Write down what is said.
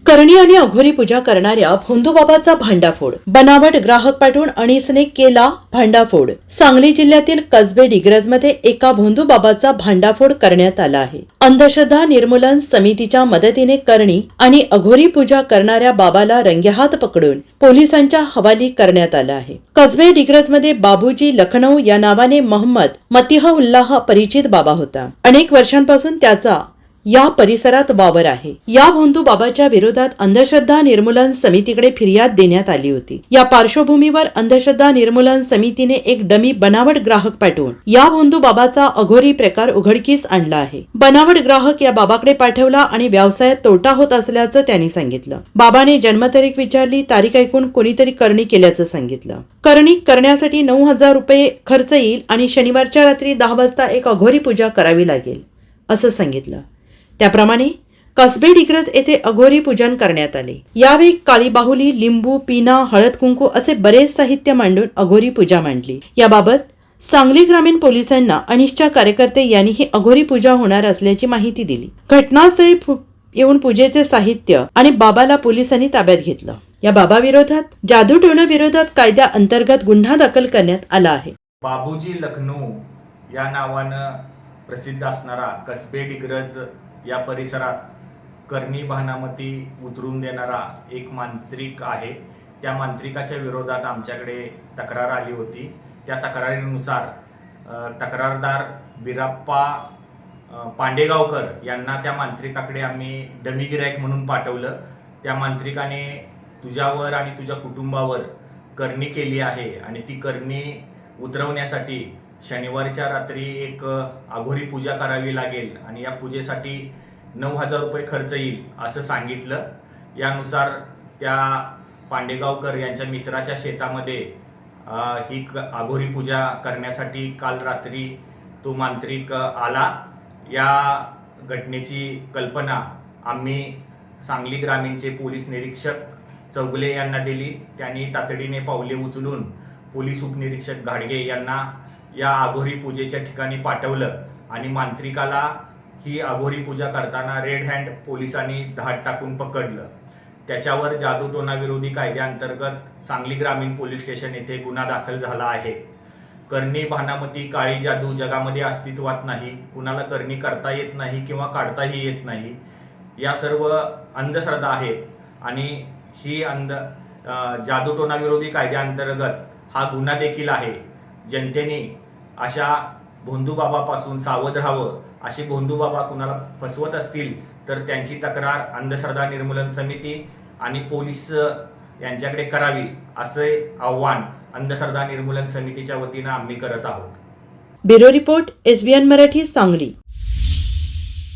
करणी आणि अघोरी पूजा करणाऱ्या भोंदूबाबाचा भांडाफोड. बनावट ग्राहक पाठवून अनिसने केला भांडाफोड. सांगली जिल्ह्यातील कसबे डिग्रजमध्ये एका भोंदूबाबाचा भांडाफोड करण्यात आला आहे. अंधश्रद्धा निर्मूलन समितीच्या मदतीने करणी आणि अघोरी पूजा करणाऱ्या बाबाला रंगेहात पकडून पोलिसांच्या हवाली करण्यात आला आहे. कसबे डिग्रजमध्ये बाबूजी लखनौ या नावाने मोहम्मद मतिह उल्लाह परिचित बाबा होता. अनेक वर्षांपासून त्याचा या परिसरात वावर आहे. या भोंदू बाबाच्या विरोधात अंधश्रद्धा निर्मूलन समितीकडे फिर्याद देण्यात आली होती. या पार्श्वभूमीवर अंधश्रद्धा निर्मूलन समितीने एक डमी बनावट ग्राहक पाठवून या भोंदू बाबाचा अघोरी प्रकार उघडकीस आणला आहे. बनावट ग्राहक या बाबाकडे पाठवला आणि व्यवसायात तोटा होत असल्याचं त्यांनी सांगितलं. बाबाने जन्मतारीख विचारली. तारीख ऐकून कोणीतरी करणी केल्याचं सांगितलं. करणी करण्यासाठी 9,000 रुपये खर्च येईल आणि शनिवारच्या रात्री 10 वाजता एक अघोरी पूजा करावी लागेल असं सांगितलं. त्याप्रमाणे कसबे डिग्रज येथे अघोरी पूजन करण्यात आले. यावेळी काळी बाहुली, लिंबू, पिना, हळद कुंकू असे बरेच साहित्य मांडून अघोरी पूजा मांडली. याबाबत सांगली ग्रामीण पोलिसांना अनिसच्या कार्यकर्ते यांनी ही अघोरी पूजा होणार असल्याची माहिती दिली. घटनास्थळी येऊन पूजेचे साहित्य आणि बाबाला पोलिसांनी ताब्यात घेतलं. या बाबा विरोधात जादूटोणा विरोधात कायद्या अंतर्गत गुन्हा दाखल करण्यात आला आहे. बाबूजी लखनौ या नावानं प्रसिद्ध असणारा कसबे डिग्रज या परिसरात करणी भानामती उतरून देणारा एक मांत्रिक आहे. त्या मांत्रिकाच्या विरोधात आमच्याकडे तक्रार आली होती. त्या तक्रारीनुसार तक्रारदार बिराप्पा पांडेगावकर यांना त्या मांत्रिकाकडे आम्ही डमी गिरायक म्हणून पाठवलं. त्या मांत्रिकाने तुझ्यावर आणि तुझ्या कुटुंबावर करणी केली आहे आणि ती करणी उतरवण्यासाठी शनिवारच्या रात्री एक अघोरी पूजा करावी लागेल आणि या पूजेसाठी 9,000 रुपये खर्च येईल असं सांगितलं. यानुसार त्या पांडेगावकर यांच्या मित्राच्या शेतामध्ये ही अघोरी पूजा करण्यासाठी काल रात्री तो मांत्रिक आला. या घटनेची कल्पना आम्ही सांगली ग्रामीणचे पोलीस निरीक्षक चौगले यांना दिली. त्यांनी तातडीने पावले उचलून पोलीस उपनिरीक्षक घाडगे यांना या अघोरी पूजेच्या ठिकाणी पाठवलं आणि मांत्रिकाला ही अघोरी पूजा करताना रेड हँड पोलिसांनी धाड टाकून पकडलं. त्याच्यावर जादूटोणा विरोधी कायद्याअंतर्गत सांगली ग्रामीण पोलीस स्टेशन येथे गुन्हा दाखल झाला आहे. करणी भानामती काळी जादू जगामध्ये अस्तित्वात नाही. कुणाला करणी करता येत नाही किंवा काढताही येत नाही. या सर्व अंधश्रद्धा आहेत आणि ही जादूटोणा विरोधी कायद्याअंतर्गत हा गुन्हा देखील आहे. जनतेने अशा भोंदूबाबापासून सावध राहावं. अशी भोंदूबाबा कुणाला फसवत असतील तर त्यांची तक्रार अंधश्रद्धा निर्मूलन समिती आणि पोलीस यांच्याकडे करावी असे आव्हान अंधश्रद्धा निर्मूलन समितीच्या वतीनं आम्ही करत आहोत. Bureau report, SBN Marathi, Sangli.